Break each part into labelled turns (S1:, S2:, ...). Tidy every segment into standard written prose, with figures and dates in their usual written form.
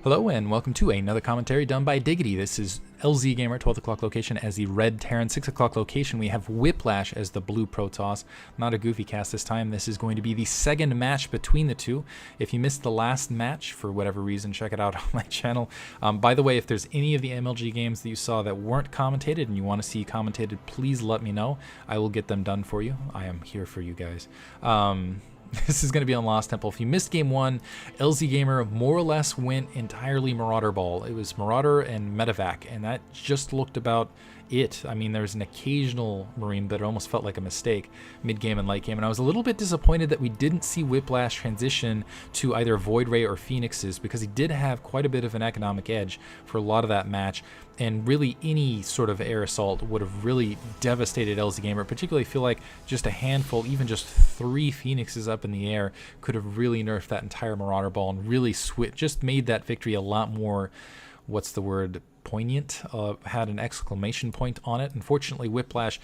S1: Hello and welcome to another commentary done by Diggity. This is LZgamer, 12 o'clock location as the red Terran, 6 o'clock location. We have Whiplash as the blue Protoss. Not a goofy cast this time. This is going to be the second match between the two. If you missed the last match for whatever reason, check it out on my channel. By the way, if there's any of the MLG games that you saw that weren't commentated and you want to see commentated, please let me know. I will get them done for you. I am here for you guys. This is going to be on Lost Temple. If you missed game one, LZgamer more or less went entirely Marauder ball. It was Marauder and Medevac, and that just looked about it. I mean, there was an occasional Marine, but it almost felt like a mistake mid-game and late game. And I was a little bit disappointed that we didn't see Whiplash transition to either Void Ray or Phoenixes, because he did have quite a bit of an economic edge for a lot of that match. And really any sort of air assault would have really devastated LZgamer. Particularly feel like just a handful, even just 3 Phoenixes up in the air could have really nerfed that entire Marauder ball and really just made that victory a lot more, what's the word, poignant. Had an exclamation point on it. Unfortunately, Whiplash,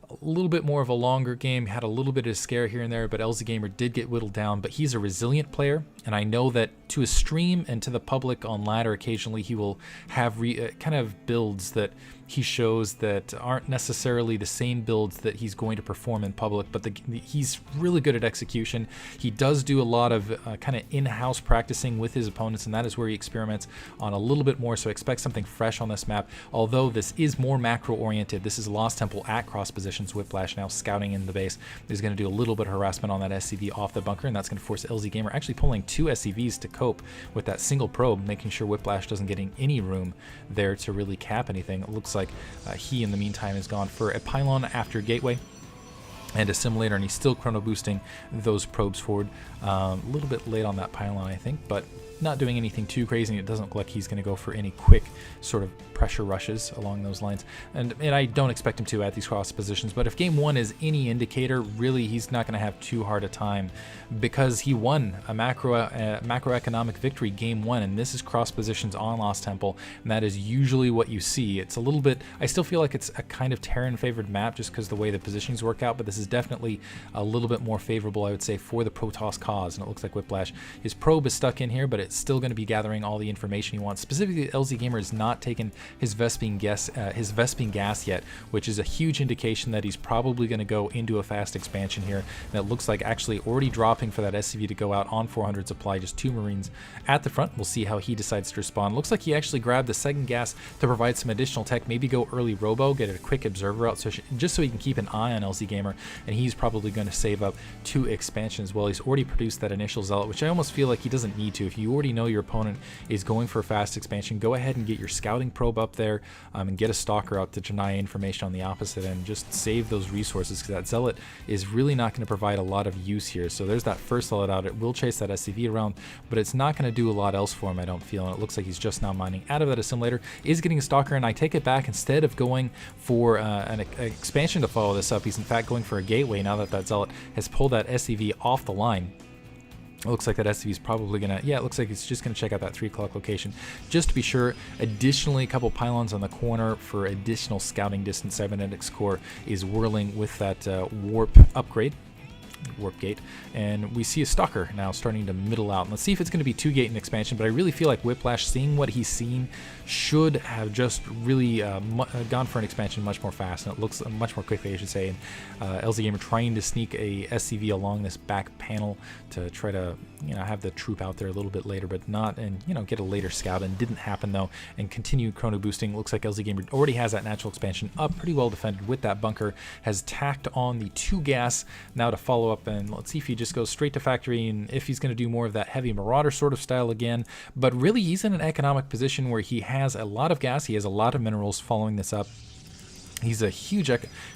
S1: a little bit more of a longer game, had a little bit of scare here and there, but LZgamer did get whittled down. But he's a resilient player, and I know that to his stream and to the public on ladder, occasionally he will have kind of builds that he shows that aren't necessarily the same builds that he's going to perform in public, but he's really good at execution. He does do a lot of kind of in-house practicing with his opponents, and that is where he experiments on a little bit more, so expect something fresh on this map. Although this is more macro-oriented, this is Lost Temple at cross positions. Whiplash now scouting in the base is going to do a little bit of harassment on that SCV off the bunker, and that's going to force LZgamer actually pulling 2 SCVs to cope with that single probe, making sure Whiplash doesn't get any room there to really cap anything. It looks like he in the meantime has gone for a pylon after gateway and assimilator, and he's still chrono boosting those probes forward. A little bit late on that pylon, I think, but not doing anything too crazy. It doesn't look like he's going to go for any quick sort of pressure rushes along those lines, and I don't expect him to at these cross positions. But if game one is any indicator, really he's not going to have too hard a time, because he won a macroeconomic victory game one, and this is cross positions on Lost Temple, and that is usually what you see. It's a little bit, I still feel like it's a kind of Terran favored map just because the way the positionings work out, but this is definitely a little bit more favorable, I would say, for the Protoss cause. And it looks like Whiplash, his probe is stuck in here, but it's still going to be gathering all the information he wants. Specifically, LZgamer has not taken his Vespene gas yet, which is a huge indication that he's probably going to go into a fast expansion here. And it looks like actually already dropping for that SCV to go out on 400 supply, just 2 Marines at the front. We'll see how he decides to respond. Looks like he actually grabbed the second gas to provide some additional tech, maybe go early robo, get a quick observer out, so just so he can keep an eye on LZgamer, and he's probably going to save up 2 expansions. Well, he's already produced that initial zealot, which I almost feel like he doesn't need to. If you already know your opponent is going for a fast expansion, go ahead and get your scouting probe up there, and get a stalker out to deny information on the opposite end. Just save those resources, because that zealot is really not going to provide a lot of use here. So there's that first zealot out. It will chase that SCV around, but it's not going to do a lot else for him, I don't feel. And it looks like he's just now mining out of that assimilator, is getting a stalker, and I take it back. Instead of going for an expansion to follow this up, he's in fact going for a gateway now that that zealot has pulled that SCV off the line. It looks like that SCV is probably going to, yeah, it looks like it's just going to check out that 3 o'clock location just to be sure. Additionally, a couple pylons on the corner for additional scouting distance. Cybernetics core is whirling with that warp upgrade. Warp gate, and we see a stalker now starting to middle out. Let's see if it's going to be 2 gate and expansion, but I really feel like Whiplash, seeing what he's seen, should have just really gone for an expansion much more fast, and it looks much more quickly, I should say. And LZgamer trying to sneak a SCV along this back panel to try to, have the troop out there a little bit later, but not, and get a later scout, and didn't happen though, and continued chrono boosting. Looks like LZgamer already has that natural expansion up, pretty well defended with that bunker, has tacked on the 2 gas now to follow up. And let's see if he just goes straight to factory, and if he's going to do more of that heavy Marauder sort of style again. But really, he's in an economic position where he has a lot of gas, he has a lot of minerals following this up. He's a huge,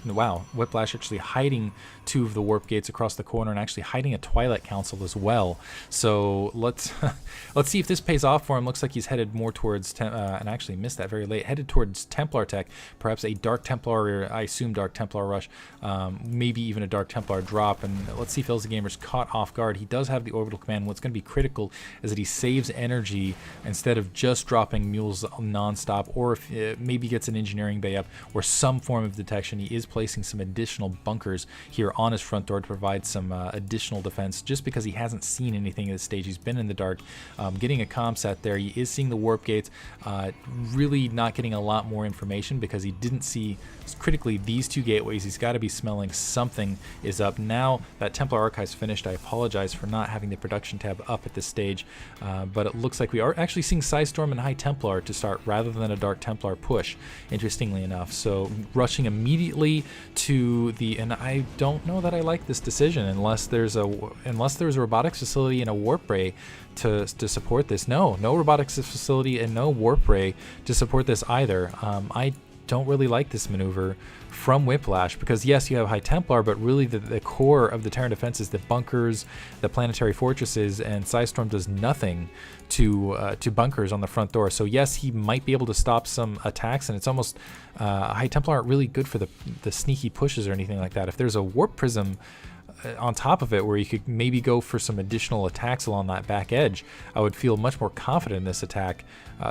S1: wow, Whiplash actually hiding 2 of the warp gates across the corner, and actually hiding a Twilight Council as well. So let's let's see if this pays off for him. Looks like he's headed more towards, and I actually missed that very late, headed towards Templar tech, perhaps a Dark Templar, or I assume Dark Templar rush, maybe even a Dark Templar drop. And let's see if LZgamer's caught off guard. He does have the orbital command. What's going to be critical is that he saves energy instead of just dropping mules non-stop, or if maybe gets an engineering bay up, or some some form of detection. He is placing some additional bunkers here on his front door to provide some additional defense, just because he hasn't seen anything at this stage. He's been in the dark, getting a comm set there. He is seeing the warp gates, really not getting a lot more information because he didn't see critically these two gateways. He's got to be smelling something is up. Now that Templar Archive's finished, I apologize for not having the production tab up at this stage, but it looks like we are actually seeing Psystorm and High Templar to start rather than a Dark Templar push, interestingly enough. So rushing immediately to the, and I don't know that I like this decision unless there's a robotics facility and a warp ray to support this. No robotics facility and no warp ray to support this either. I don't really like this maneuver from Whiplash, because yes, you have High Templar, but really the core of the Terran defense is the bunkers, the planetary fortresses, and Psystorm does nothing to bunkers on the front door. So yes, he might be able to stop some attacks, and it's almost High Templar aren't really good for the sneaky pushes or anything like that. If there's a warp prism on top of it where you could maybe go for some additional attacks along that back edge, I would feel much more confident in this attack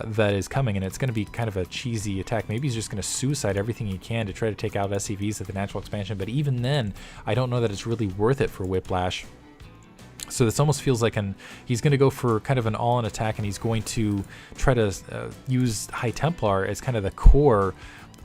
S1: that is coming, and it's going to be kind of a cheesy attack. Maybe he's just going to suicide everything he can to try to take out SCVs at the natural expansion, but even then, I don't know that it's really worth it for Whiplash. So this almost feels like he's going to go for kind of an all-in attack, and he's going to try to use High Templar as kind of the core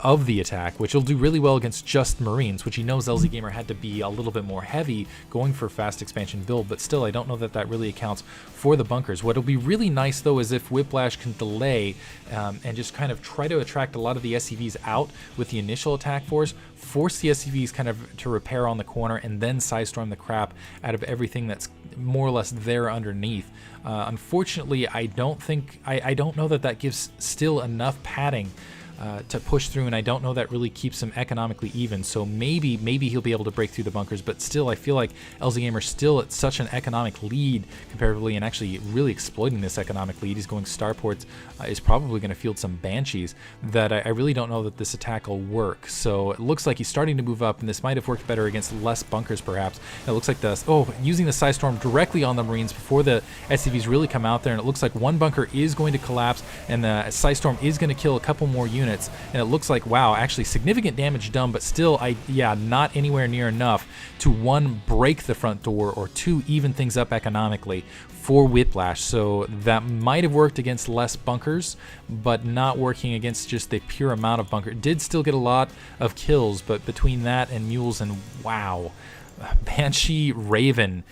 S1: of the attack, which will do really well against just Marines, which he knows LZgamer had to be a little bit more heavy going for fast expansion build, but still I don't know that really accounts for the bunkers. What'll be really nice though is if Whiplash can delay and just kind of try to attract a lot of the SCVs out with the initial attack force the SCVs kind of to repair on the corner, and then Psystorm the crap out of everything that's more or less there underneath. Unfortunately, I don't know that gives still enough padding to push through, and I don't know that really keeps him economically even. So maybe he'll be able to break through the bunkers, but still I feel like LZgamer's still at such an economic lead comparatively, and actually really exploiting this economic lead. He's going starports, is probably going to field some Banshees, that I really don't know that this attack will work. So it looks like he's starting to move up, and this might have worked better against less bunkers perhaps. And it looks like using the Psystorm directly on the Marines before the SCVs really come out there, and it looks like one bunker is going to collapse, and the Psystorm is going to kill a couple more units. And it looks like, wow, actually significant damage done, but still, not anywhere near enough to, one, break the front door, or two, even things up economically for Whiplash. So that might have worked against less bunkers, but not working against just the pure amount of bunker. It did still get a lot of kills, but between that and Mules, and wow, Banshee Raven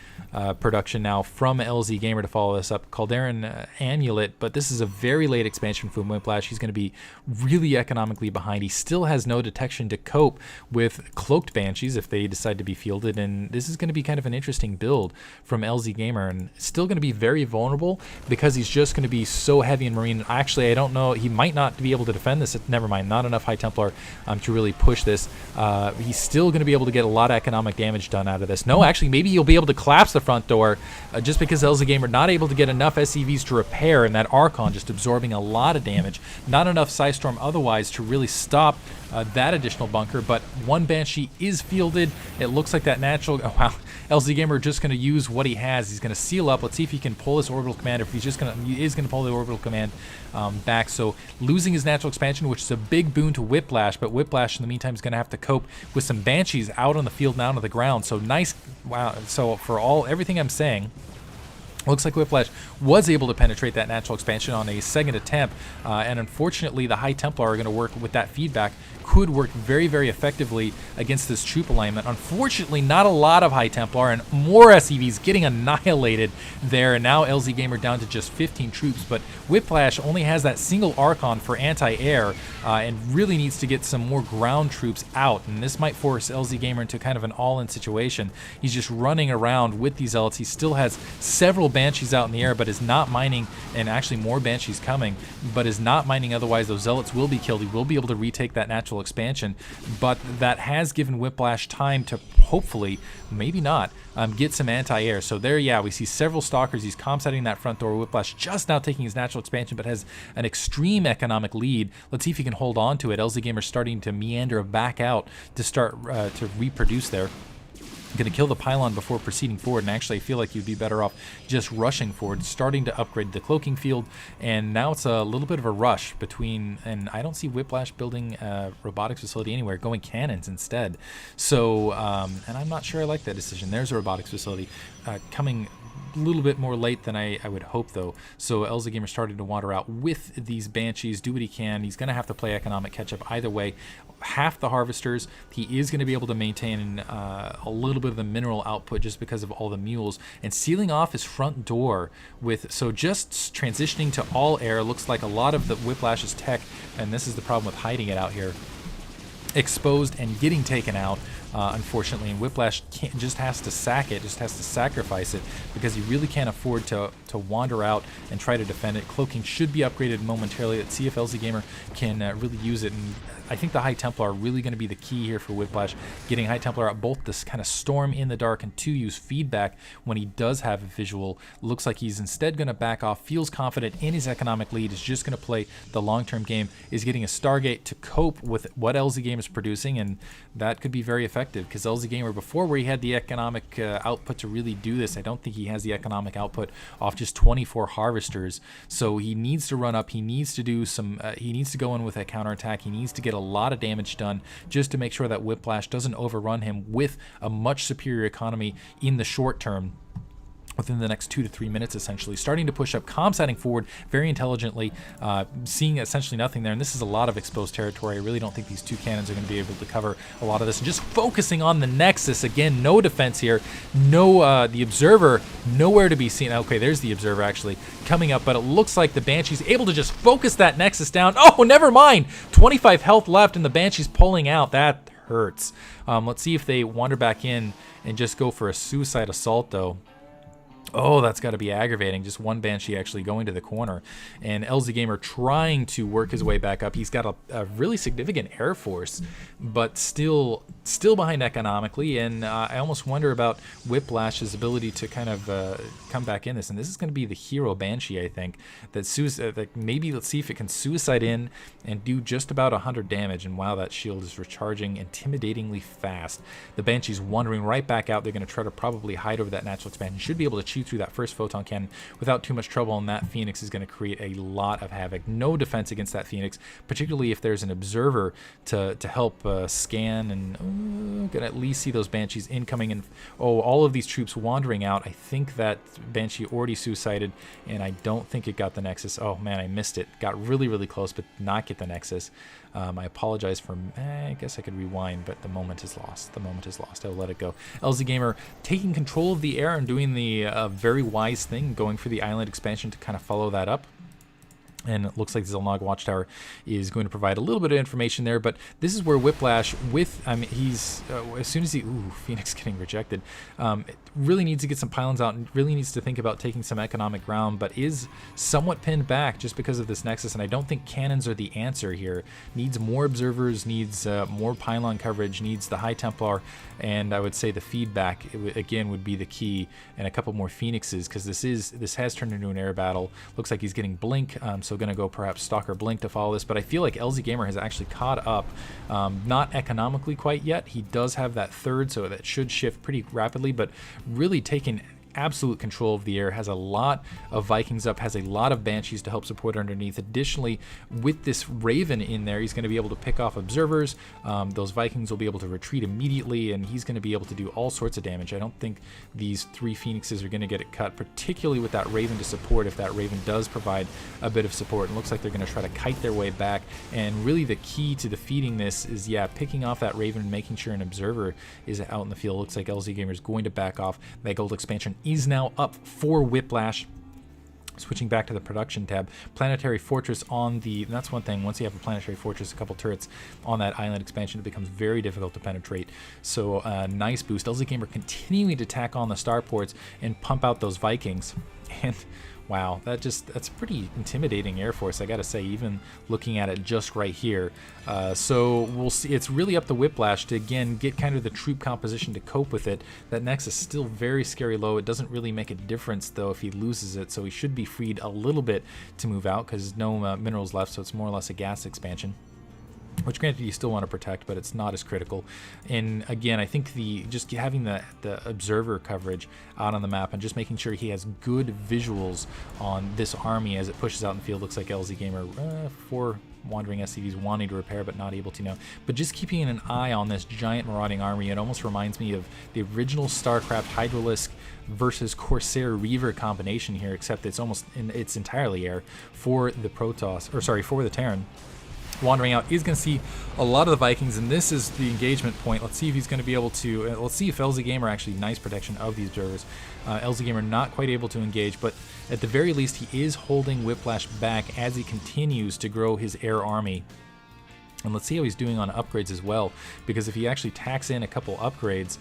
S1: production now from LZgamer to follow this up. Calderon Amulet, but this is a very late expansion from Whiplash. He's going to be really economically behind. He still has no detection to cope with cloaked Banshees if they decide to be fielded, and this is going to be kind of an interesting build from LZgamer, and still going to be very vulnerable because he's just going to be so heavy in Marine. Actually, I don't know, he might not be able to defend this. Never mind, not enough High Templar to really push this. He's still going to be able to get a lot of economic damage done out of this. No, actually, maybe you'll be able to collapse the front door just because LZgamer not able to get enough SCVs to repair, and that Archon just absorbing a lot of damage. Not enough Psystorm otherwise to really stop that additional bunker, but one Banshee is fielded. It looks like that natural, oh wow, LZgamer just going to use what he has. He's going to seal up. Let's see if he can pull this orbital command, if he is going to pull the orbital command back. So losing his natural expansion, which is a big boon to Whiplash, but Whiplash in the meantime is going to have to cope with some Banshees out on the field and out on the ground. So nice, wow. So for everything I'm saying, looks like Whiplash was able to penetrate that natural expansion on a second attempt, and unfortunately the High Templar are going to work with that feedback. Could work very, very effectively against this troop alignment. Unfortunately, not a lot of High Templar, and more SCVs getting annihilated there, and now LZgamer down to just 15 troops, but Whiplash only has that single Archon for anti-air, and really needs to get some more ground troops out, and this might force LZgamer into kind of an all-in situation. He's just running around with these Zealots. He still has several Banshees out in the air, but is not mining, and actually more Banshees coming, but is not mining, otherwise those Zealots will be killed. He will be able to retake that natural expansion, but that has given Whiplash time to hopefully, maybe not, get some anti-air. So there, yeah, we see several Stalkers. He's comsetting that front door. Whiplash just now taking his natural expansion, but has an extreme economic lead. Let's see if he can hold on to it. LZgamer starting to meander back out to start to reproduce there. Going to kill the pylon before proceeding forward, and actually I feel like you'd be better off just rushing forward, starting to upgrade the cloaking field, and now it's a little bit of a rush between, and I don't see Whiplash building a robotics facility anywhere, going cannons instead. So, and I'm not sure I like that decision. There's a robotics facility coming a little bit more late than I would hope, though. So LZgamer started to wander out with these Banshees, do what he can. He's going to have to play economic catch-up either way. Half the harvesters, he is going to be able to maintain a little bit of the mineral output just because of all the mules, and sealing off his front door with, so just transitioning to all air. Looks like a lot of the Whiplash's tech, and this is the problem with hiding it out here, exposed and getting taken out, unfortunately, and Whiplash just has to sack it, just has to sacrifice it, because he really can't afford to wander out and try to defend it. Cloaking should be upgraded momentarily. Let's see if LZgamer can really use it, and I think the High Templar are really going to be the key here for Whiplash, getting High Templar out, both this kind of storm in the dark, and to use feedback when he does have a visual. Looks like he's instead going to back off, feels confident in his economic lead, is just going to play the long-term game, is getting a Stargate to cope with what LZgamer is producing, and that could be very effective, because LZgamer before, where he had the economic output to really do this, I don't think he has the economic output off just 24 harvesters. So he needs to run up, he needs to do some, he needs to go in with a counterattack, he needs to get a lot of damage done just to make sure that Whiplash doesn't overrun him with a much superior economy in the short term, within the next 2 to 3 minutes, essentially. Starting to push up, comsetting forward very intelligently, seeing essentially nothing there, and this is a lot of exposed territory. I really don't think these two cannons are going to be able to cover a lot of this, and just focusing on the Nexus. Again, no defense here, no, the Observer, nowhere to be seen. Okay, there's the Observer actually coming up, but it looks like the Banshee's able to just focus that Nexus down. Oh, never mind! 25 health left, and the Banshee's pulling out. That hurts. Let's see if they wander back in and just go for a suicide assault, though. Oh, that's got to be aggravating. Just one Banshee actually going to the corner, and LZgamer trying to work his way back up. He's got a really significant air force, but still behind economically, and I almost wonder about Whiplash's ability to kind of come back in this. And this is going to be the hero Banshee, I think, that maybe let's see if it can suicide in and do just about 100 damage. And wow, that shield is recharging intimidatingly fast. The Banshee's wandering right back out. They're going to try to probably hide over that natural expansion. Should be able to chew through that first photon cannon without too much trouble, and that Phoenix is going to create a lot of havoc. No defense against that Phoenix, particularly if there's an observer to help scan, and gonna at least see those Banshees incoming, and all of these troops wandering out. I think that Banshee already suicided, and I don't think it got the Nexus. Oh man, I missed it. Got really close, but not get the Nexus. I apologize for, I guess I could rewind, but the moment is lost. The moment is lost. I'll let it go. LZgamer taking control of the air and doing the very wise thing, going for the island expansion to kind of follow that up. And it looks like the Zelnog Watchtower is going to provide a little bit of information there, but this is where Whiplash, he's, as soon as he, Phoenix getting rejected, really needs to get some pylons out and really needs to think about taking some economic ground, but is somewhat pinned back just because of this Nexus, and I don't think cannons are the answer here. Needs more observers, needs more pylon coverage, needs the High Templar, and I would say the feedback, again, would be the key, and a couple more Phoenixes, because this has turned into an air battle. Looks like he's getting Blink, so going to go perhaps Stalker Blink to follow this, but I feel like LZgamer has actually caught up, not economically quite yet. He does have that third, so that should shift pretty rapidly, but really taking absolute control of the air, has a lot of Vikings up, has a lot of Banshees to help support underneath. Additionally, with this Raven in there, he's going to be able to pick off observers. Those Vikings will be able to retreat immediately, and he's going to be able to do all sorts of damage. I don't think these 3 Phoenixes are going to get it cut, particularly with that Raven to support, if that Raven does provide a bit of support. It looks like they're going to try to kite their way back, and really the key to defeating this is, yeah, picking off that Raven and making sure an observer is out in the field. Looks like LZgamer is going to back off. That gold expansion is now up for Whiplash. Switching back to the production tab, Planetary Fortress on the, and that's one thing, once you have a Planetary Fortress, a couple turrets on that island expansion, it becomes very difficult to penetrate. So nice boost. LZgamer continuing to tack on the starports and pump out those Vikings. And wow, that's a pretty intimidating Air Force, I gotta say, even looking at it just right here. So we'll see. It's really up to Whiplash to, again, get kind of the troop composition to cope with it. That Nexus is still very scary low. It doesn't really make a difference, though, if he loses it, so he should be freed a little bit to move out, because no minerals left, so it's more or less a gas expansion. which granted you still want to protect, but it's not as critical. And again, I think just having the observer coverage out on the map and just making sure he has good visuals on this army as it pushes out in the field. Looks like LZgamer 4 wandering SCVs wanting to repair but not able to now. But just keeping an eye on this giant marauding army, it almost reminds me of the original Starcraft Hydralisk versus Corsair Reaver combination here, except it's it's entirely air for the Protoss, or sorry, for the Terran. Wandering out is going to see a lot of the Vikings, and this is the engagement point. Let's see if he's going to be able to, let's see if LZgamer actually, nice protection of these observers. LZgamer not quite able to engage, but at the very least he is holding Whiplash back as he continues to grow his air army. And let's see how he's doing on upgrades as well, because if he actually tacks in a couple upgrades,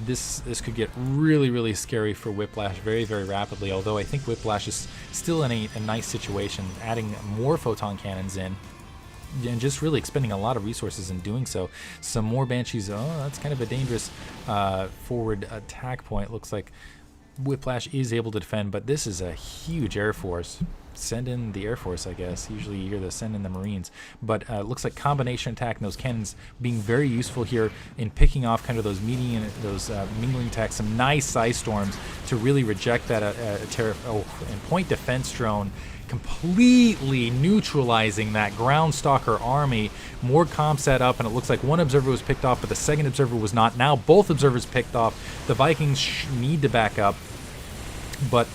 S1: this could get really, really scary for Whiplash very, very rapidly, although I think Whiplash is still in a nice situation, adding more photon cannons in, and just really expending a lot of resources in doing so. Some more Banshees. Oh, that's kind of a dangerous forward attack point. Looks like Whiplash is able to defend, but this is a huge Air Force. Send in the Air Force, I guess. Usually you hear the send in the Marines. But looks like combination attack and those cannons being very useful here in picking off kind of those mingling attacks. Some nice Psy Storms to really reject that and point defense drone, completely neutralizing that ground stalker army. More comms set up, and it looks like one observer was picked off, but the second observer was not. Now both observers picked off. The Vikings need to back up, but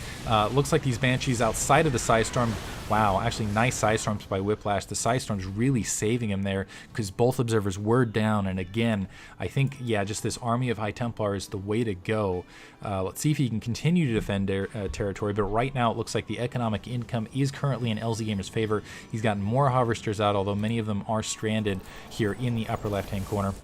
S1: looks like these Banshees outside of the Psy Storm. Wow, actually nice Psy Storms by Whiplash. The Psy Storms really saving him there because both observers were down. And again, I think, yeah, just this army of High Templar is the way to go. Let's see if he can continue to defend territory. But right now, it looks like the economic income is currently in LZgamer's favor. He's gotten more Harvesters out, although many of them are stranded here in the upper left-hand corner.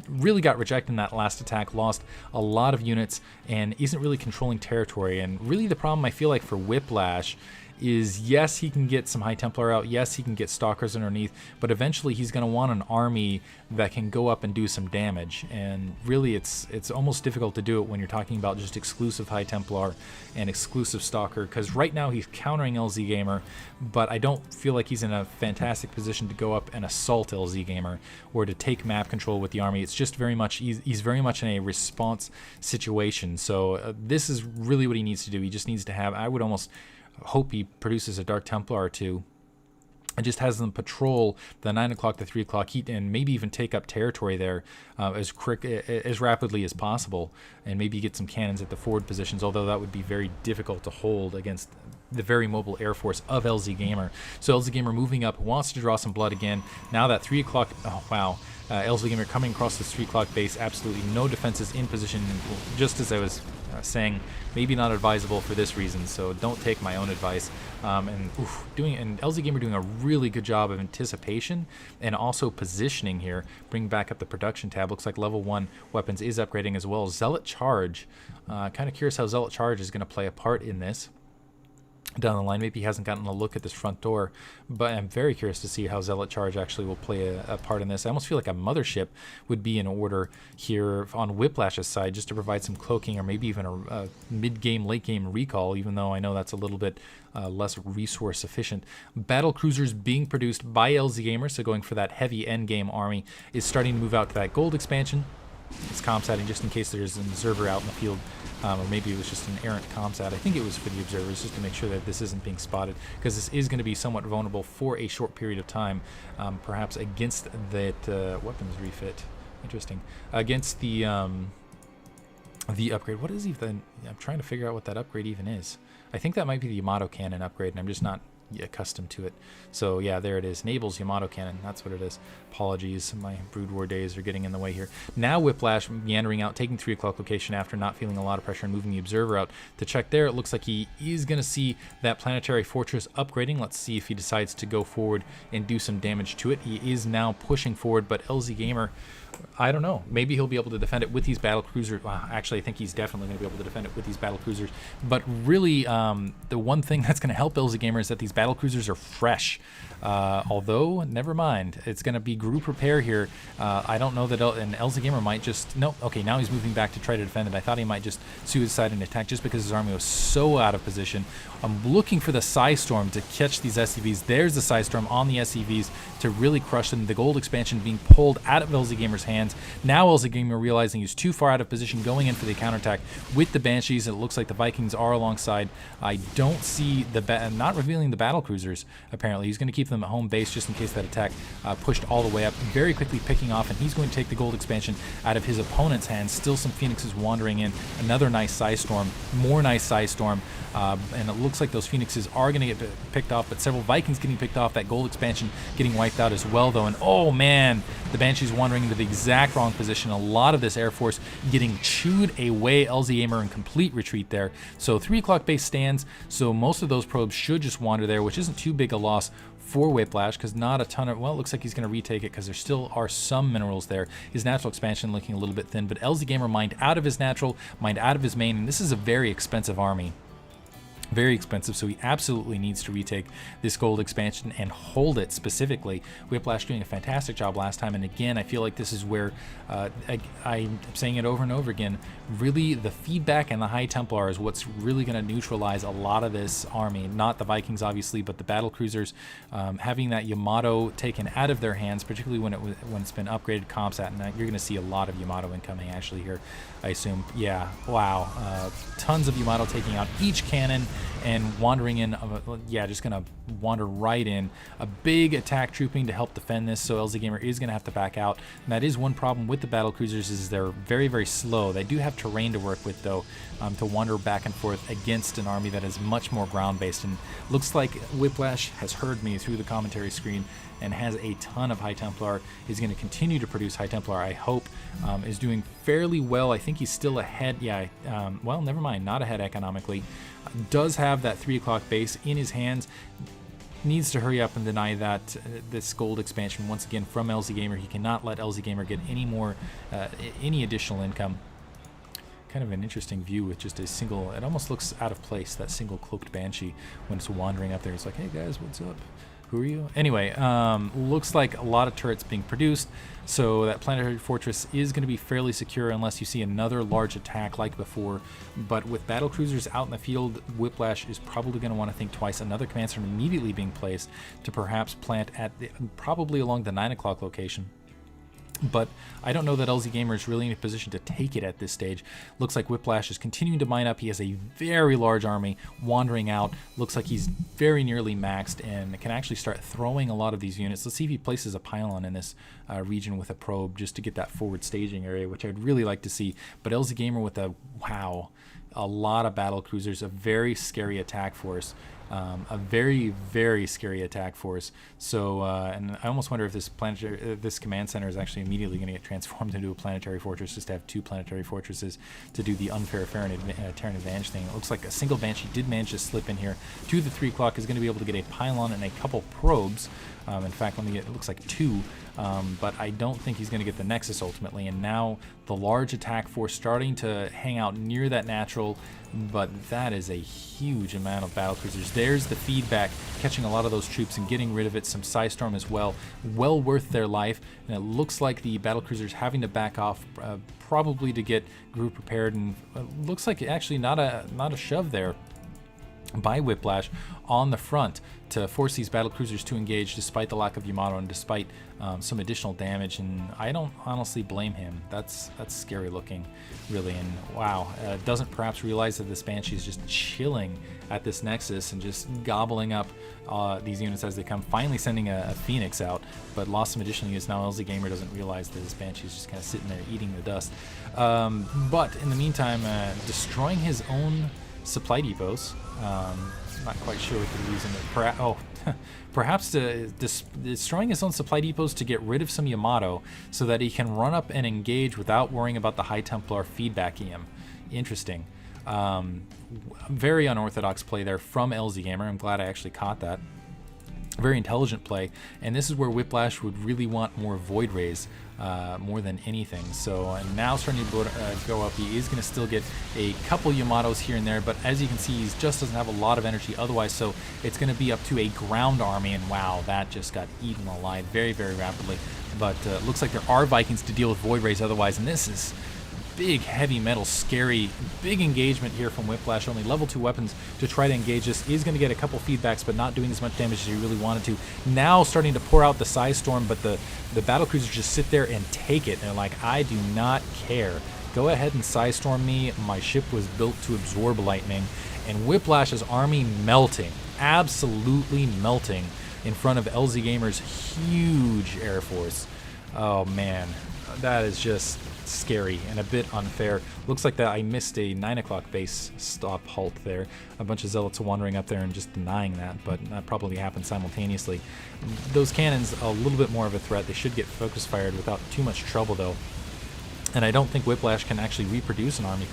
S1: Really got rejected in that last attack, lost a lot of units, and isn't really controlling territory. And really the problem I feel like for Whiplash is, yes, he can get some High Templar out, yes, he can get Stalkers underneath, but eventually he's going to want an army that can go up and do some damage. And really it's almost difficult to do it when you're talking about just exclusive High Templar and exclusive Stalker, because right now he's countering LZgamer, but I don't feel like he's in a fantastic position to go up and assault LZgamer or to take map control with the army. It's just very much, he's very much in a response situation. So this is really what he needs to do. He just needs to have, I would almost hope he produces a Dark Templar or two and just has them patrol the 9 o'clock to 3 o'clock heat, and maybe even take up territory there as rapidly as possible, and maybe get some cannons at the forward positions, although that would be very difficult to hold against the very mobile Air Force of LZgamer. So LZgamer moving up, wants to draw some blood again. Now that 3 o'clock, oh wow, LZgamer coming across this 3 o'clock base, absolutely no defenses in position, just as I was saying, maybe not advisable for this reason, so don't take my own advice. And LZgamer doing a really good job of anticipation and also positioning here. Bring back up the production tab. Looks like level 1 weapons is upgrading as well. Zealot Charge. Kind of curious how Zealot Charge is going to play a part in this down the line. Maybe he hasn't gotten a look at this front door, but I'm very curious to see how Zealot Charge actually will play a part in this. I almost feel like a Mothership would be in order here on Whiplash's side, just to provide some cloaking or maybe even a mid-game, late-game recall, even though I know that's a little bit less resource efficient. Battle cruisers being produced by LZgamer, so going for that heavy endgame army, is starting to move out to that gold expansion. It's comsatting just in case there's an observer out in the field, or maybe it was just an errant comsat. I think it was for the observers, just to make sure that this isn't being spotted, because this is going to be somewhat vulnerable for a short period of time, perhaps against that weapons refit. Interesting. Against the upgrade. What is even? I'm trying to figure out what that upgrade even is. I think that might be the Yamato cannon upgrade, and I'm just not accustomed to it. So yeah, there it is. Enables Yamato cannon. That's what it is. Apologies, my Brood War days are getting in the way here. Now Whiplash meandering out, taking 3 o'clock location after not feeling a lot of pressure and moving the observer out to check there. It looks like he is going to see that planetary fortress upgrading. Let's see if he decides to go forward and do some damage to it. He is now pushing forward, but LZgamer, I don't know. Maybe he'll be able to defend it with these battle cruisers. Well, actually, I think he's definitely going to be able to defend it with these battle cruisers. But really, the one thing that's going to help LZgamer is that these battle cruisers are fresh. Although, never mind. It's going to be group repair here. I don't know that and LZgamer might just... No, okay, now he's moving back to try to defend it. I thought he might just suicide and attack just because his army was so out of position. I'm looking for the Psystorm to catch these SCVs. There's the Psystorm on the SCVs to really crush them. The gold expansion being pulled out of LZgamer's hands. Now LZgamer realizing he's too far out of position, going in for the counterattack with the Banshees. It looks like the Vikings are alongside. I don't see the not revealing the battle cruisers. Apparently, he's going to keep them at home base just in case that attack pushed all the way up. Very quickly picking off, and he's going to take the gold expansion out of his opponent's hands. Still some Phoenixes wandering in. Another nice Psystorm, more nice Psystorm, and it looks like those Phoenixes are going to get picked off, but several Vikings getting picked off. That gold expansion getting wiped out as well, though. And oh man, the Banshees wandering into the exact wrong position. A lot of this Air Force getting chewed away. LZgamer in complete retreat there. So 3 o'clock base stands, so most of those probes should just wander there, which isn't too big a loss for Whiplash, because not a ton of, well, it looks like he's going to retake it because there still are some minerals there. His natural expansion looking a little bit thin, but LZgamer mined out of his natural, mined out of his main, and this is a very expensive army. Very expensive, so he absolutely needs to retake this gold expansion and hold it specifically. Whiplash doing a fantastic job last time, and again, I feel like this is where I'm saying it over and over again, really the feedback and the High Templar is what's really going to neutralize a lot of this army. Not the Vikings, obviously, but the battle cruisers. Having that Yamato taken out of their hands, particularly when it's been upgraded comps at, and you're going to see a lot of Yamato incoming actually here, I assume. Yeah, wow. Tons of Yamato taking out each cannon and wandering in, yeah, just gonna wander right in. A big attack trooping to help defend this, so LZgamer is gonna have to back out. And that is one problem with the battle cruisers, is they're very, very slow. They do have terrain to work with, though, to wander back and forth against an army that is much more ground-based. And looks like Whiplash has heard me through the commentary screen and has a ton of High Templar. He's going to continue to produce High Templar, I hope. Is doing fairly well. I think he's still ahead. Yeah, well, never mind, not ahead economically. Does have that 3 o'clock base in his hands. Needs to hurry up and deny that this gold expansion once again from LZgamer. He cannot let LZgamer get any more, any additional income. Kind of an interesting view with just a single, it almost looks out of place, that single cloaked Banshee when it's wandering up there. It's like, hey guys, what's up? Who are you? Anyway, looks like a lot of turrets being produced, so that planetary fortress is going to be fairly secure unless you see another large attack like before. But with battle cruisers out in the field, Whiplash is probably going to want to think twice. Another command center immediately being placed to perhaps plant at probably along the 9 o'clock location. But I don't know that LZgamer is really in a position to take it at this stage. Looks like Whiplash is continuing to mine up. He has a very large army wandering out. Looks like he's very nearly maxed and can actually start throwing a lot of these units. Let's see if he places a pylon in this region with a probe just to get that forward staging area, which I'd really like to see. But LZgamer with a, wow, a lot of battle cruisers, a very scary attack force. A very, very scary attack force. So, and I almost wonder if this this command center is actually immediately going to get transformed into a planetary fortress, just to have 2 planetary fortresses to do the unfair Terran advantage thing. It looks like a single Banshee did manage to slip in here to the 3 o'clock. Is going to be able to get a pylon and a couple probes. In fact, let me get, it looks like 2, but I don't think he's going to get the Nexus ultimately. And now the large attack force starting to hang out near that natural, but that is a huge amount of battle cruisers. There's the feedback, catching a lot of those troops and getting rid of it. Some Psystorm as well, well worth their life. And it looks like the battle cruisers having to back off, probably to get group prepared. And looks like actually not a shove there by Whiplash on the front to force these battle cruisers to engage despite the lack of Yamato and despite some additional damage, and I don't honestly blame him. That's scary looking, really. And wow, doesn't perhaps realize that this Banshee is just chilling at this Nexus and just gobbling up these units as they come, finally sending a Phoenix out, but lost some additional units. Now LZgamer doesn't realize that this Banshee is just kind of sitting there eating the dust. But in the meantime, destroying his own supply depots. Not quite sure what the reason is. Perhaps destroying his own supply depots to get rid of some Yamato so that he can run up and engage without worrying about the High Templar feedbacking him. Interesting. Very unorthodox play there from LZgamer. I'm glad I actually caught that. Very intelligent play, and this is where Whiplash would really want more Void Rays more than anything. So now starting to go up. He is going to still get a couple Yamatos here and there, but as you can see, he just doesn't have a lot of energy otherwise, so it's going to be up to a ground army, and wow, that just got eaten alive very, very rapidly. But looks like there are Vikings to deal with Void Rays otherwise, and this is big, heavy metal, scary, big engagement here from Whiplash. Only level 2 weapons to try to engage this. Is going to get a couple feedbacks, but not doing as much damage as he really wanted to. Now starting to pour out the Psy Storm, but the battlecruisers just sit there and take it. They're like, I do not care. Go ahead and Psy Storm me. My ship was built to absorb lightning. And Whiplash's army melting, absolutely melting in front of LZgamer's huge air force. Oh man, that is just scary and a bit unfair. Looks like that I missed a 9 o'clock base stop halt there. A bunch of zealots wandering up there and just denying that, but that probably happened simultaneously. Those cannons, a little bit more of a threat. They should get focus fired without too much trouble though. And I don't think Whiplash can actually reproduce an army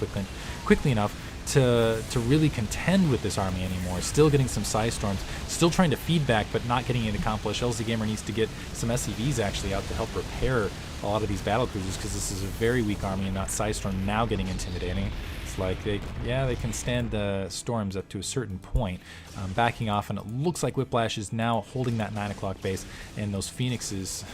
S1: quickly enough to really contend with this army anymore. Still getting some Psy Storms, still trying to feedback, but not getting it accomplished. LZgamer needs to get some SCVs actually out to help repair a lot of these battlecruisers, because this is a very weak army, and that Psy Storm now getting intimidating. It's like, they can stand the storms up to a certain point. Backing off, and it looks like Whiplash is now holding that 9 o'clock base, and those Phoenixes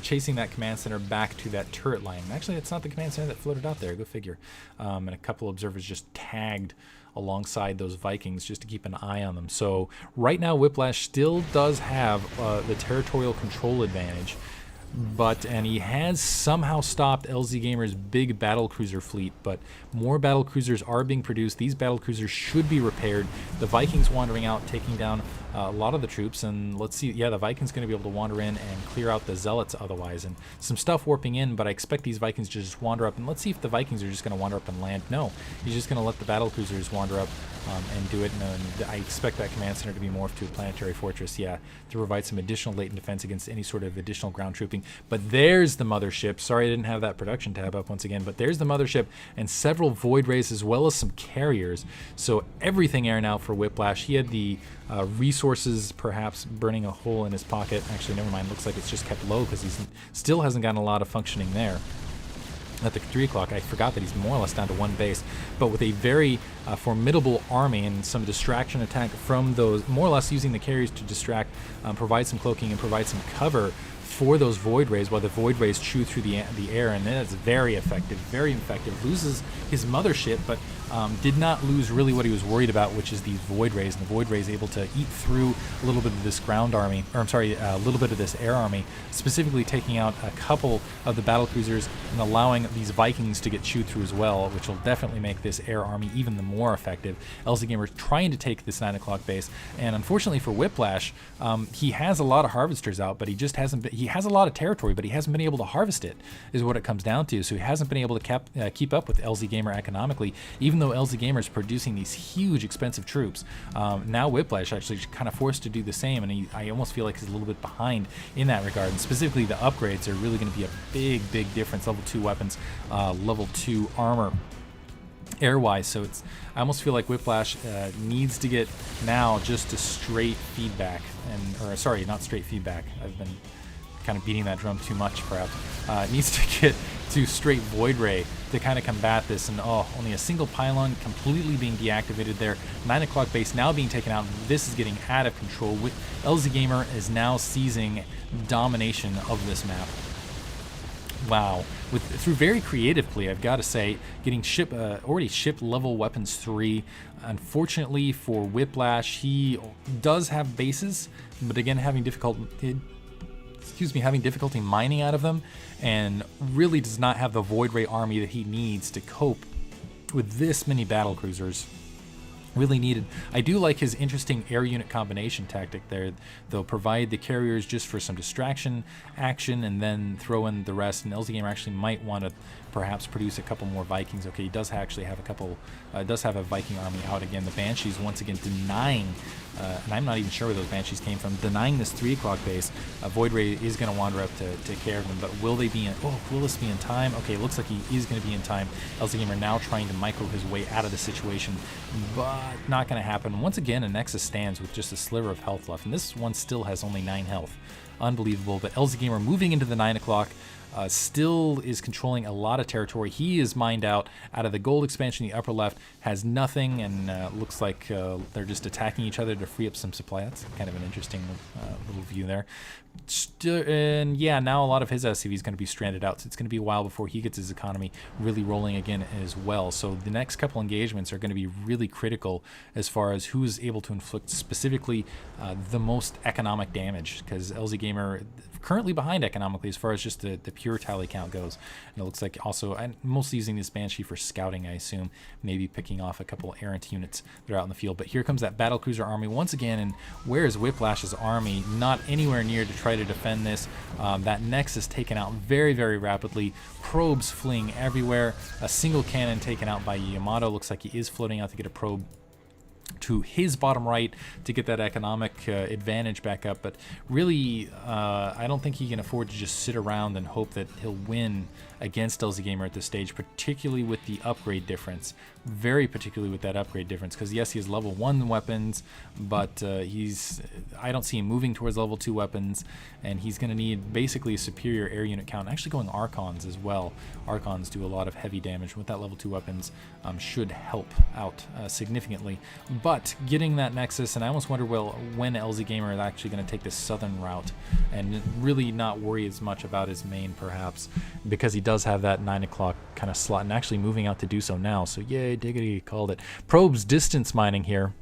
S1: chasing that command center back to that turret line. Actually, it's not the command center that floated out there, go figure. And a couple observers just tagged alongside those Vikings just to keep an eye on them. So right now Whiplash still does have the territorial control advantage, and he has somehow stopped LZgamer's big battlecruiser fleet, but more battlecruisers are being produced. These battlecruisers should be repaired. The Vikings wandering out, taking down a lot of the troops, and let's see, yeah, the Vikings going to be able to wander in and clear out the zealots otherwise, and some stuff warping in, but I expect these Vikings to just wander up, and let's see if the Vikings are just going to wander up and land. No, he's just going to let the battlecruisers wander up and do it, and I expect that command center to be morphed to a planetary fortress, yeah, to provide some additional latent defense against any sort of additional ground trooping. But there's the mothership. Sorry I didn't have that production tab up once again, but there's the mothership and several Void Rays as well as some carriers. So everything air now for Whiplash. He had the resources perhaps burning a hole in his pocket. Actually, never mind. Looks like it's just kept low because he still hasn't gotten a lot of functioning there. At the 3 o'clock, I forgot that he's more or less down to one base, but with a very formidable army and some distraction attack from those, more or less using the carriers to distract, provide some cloaking and provide some cover for those Void Rays while the Void Rays chew through the air, and then it's very effective, very effective. Loses his mothership, but did not lose really what he was worried about, which is these Void Rays, and the Void Rays able to eat through a little bit of this ground army, or I'm sorry, a little bit of this air army, specifically taking out a couple of the battlecruisers and allowing these Vikings to get chewed through as well, which will definitely make this air army even the more effective. LZgamer trying to take this 9 o'clock base, and unfortunately for Whiplash, he has a lot of harvesters out, but he just hasn't been, he has a lot of territory, but he hasn't been able to harvest it, is what it comes down to. So he hasn't been able to keep up with LZgamer economically, even though LZgamer is producing these huge expensive troops. Now Whiplash actually kind of forced to do the same, and I almost feel like he's a little bit behind in that regard. And specifically the upgrades are really going to be a big difference. Level 2 weapons, level 2 armor, air-wise, so I almost feel like Whiplash needs to get now just a straight feedback, or sorry, not straight feedback. I've been kind of beating that drum too much, perhaps. Needs to get to straight Void Ray to kind of combat this, and only a single pylon completely being deactivated there. 9 o'clock base now being taken out. This is getting out of control. LZgamer is now seizing domination of this map. Wow, through very creatively, I've got to say, getting already shipped level weapons 3. Unfortunately for Whiplash, he does have bases, but again having difficulty mining out of them, and really does not have the Void Ray army that he needs to cope with this many battlecruisers. Really needed. I do like his interesting air unit combination tactic there. They'll provide the carriers just for some distraction action and then throw in the rest, and LZgamer actually might want to perhaps produce a couple more Vikings. Okay, he does actually have a couple, does have a Viking army out again. The Banshees once again denying, and I'm not even sure where those Banshees came from, denying this 3 o'clock base. Void Ray is going to wander up to take care of them, but will they be in, will this be in time? Okay, looks like he is going to be in time. LZgamer now trying to micro his way out of the situation, but not going to happen. Once again, a Nexus stands with just a sliver of health left, and this one still has only 9 health. Unbelievable, but LZgamer moving into the 9 o'clock, still is controlling a lot of territory. He is mined out of the gold expansion. The upper left has nothing, and looks like they're just attacking each other to free up some supply. That's kind of an interesting little view there. And yeah, now a lot of his SCV is going to be stranded out, so it's going to be a while before he gets his economy really rolling again as well. So the next couple engagements are going to be really critical as far as who is able to inflict specifically the most economic damage, because LZgamer currently behind economically as far as just the pure tally count goes. And it looks like also, I'm mostly using this Banshee for scouting, I assume, maybe picking off a couple errant units that are out in the field. But here comes that battlecruiser army once again, and where is Whiplash's army? Not anywhere near to try to defend this. That Nexus taken out very, very rapidly. Probes fleeing everywhere. A single cannon taken out by Yamato. Looks like he is floating out to get a probe to his bottom right to get that economic advantage back up. But really, I don't think he can afford to just sit around and hope that he'll win against LZgamer at this stage, particularly with the upgrade difference. Very particularly with that upgrade difference, because yes, he has level 1 weapons, but I don't see him moving towards level 2 weapons, and he's going to need basically a superior air unit count. Actually going Archons as well. Archons do a lot of heavy damage with that level 2 weapons. Should help out significantly. But getting that Nexus, and I almost wonder, well, when LZgamer is actually going to take this southern route and really not worry as much about his main, perhaps, because he does have that 9 o'clock kind of slot and actually moving out to do so now. So yay, diggity, called it. Probes distance mining here.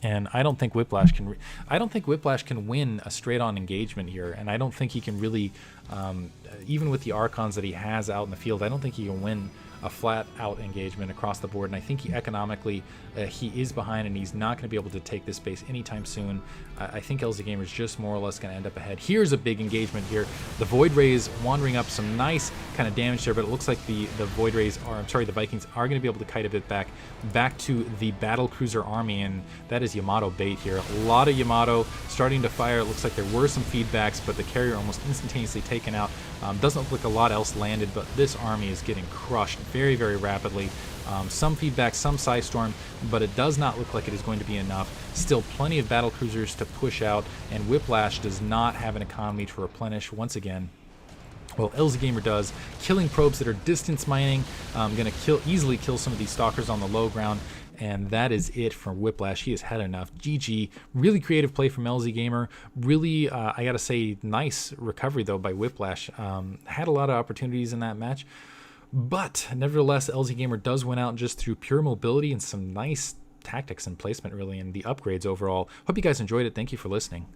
S1: And I don't think Whiplash can. I don't think Whiplash can win a straight-on engagement here, and I don't think he can really, even with the Archons that he has out in the field, I don't think he can win a flat-out engagement across the board. And I think economically, he is behind, and he's not going to be able to take this base anytime soon. I think LZgamer is just more or less going to end up ahead. Here's a big engagement here. The Void Rays wandering up, some nice kind of damage there, but it looks like the Void Rays are, I'm sorry, the Vikings are going to be able to kite a bit back to the battle cruiser army, and that is Yamato bait here. A lot of Yamato starting to fire. It looks like there were some feedbacks, but the carrier almost instantaneously taken out. Doesn't look like a lot else landed, but this army is getting crushed very, very rapidly. Some feedback, some Psystorm, but it does not look like it is going to be enough. Still plenty of battle cruisers to push out, and Whiplash does not have an economy to replenish once again. Well, LZgamer does, killing probes that are distance mining, going to easily kill some of these stalkers on the low ground, and that is it for Whiplash. He has had enough. GG. Really creative play from LZgamer. Really, I gotta say, nice recovery though by Whiplash. Had a lot of opportunities in that match, but nevertheless, LZgamer does win out just through pure mobility and some nice tactics and placement, really, and the upgrades overall. Hope you guys enjoyed it. Thank you for listening.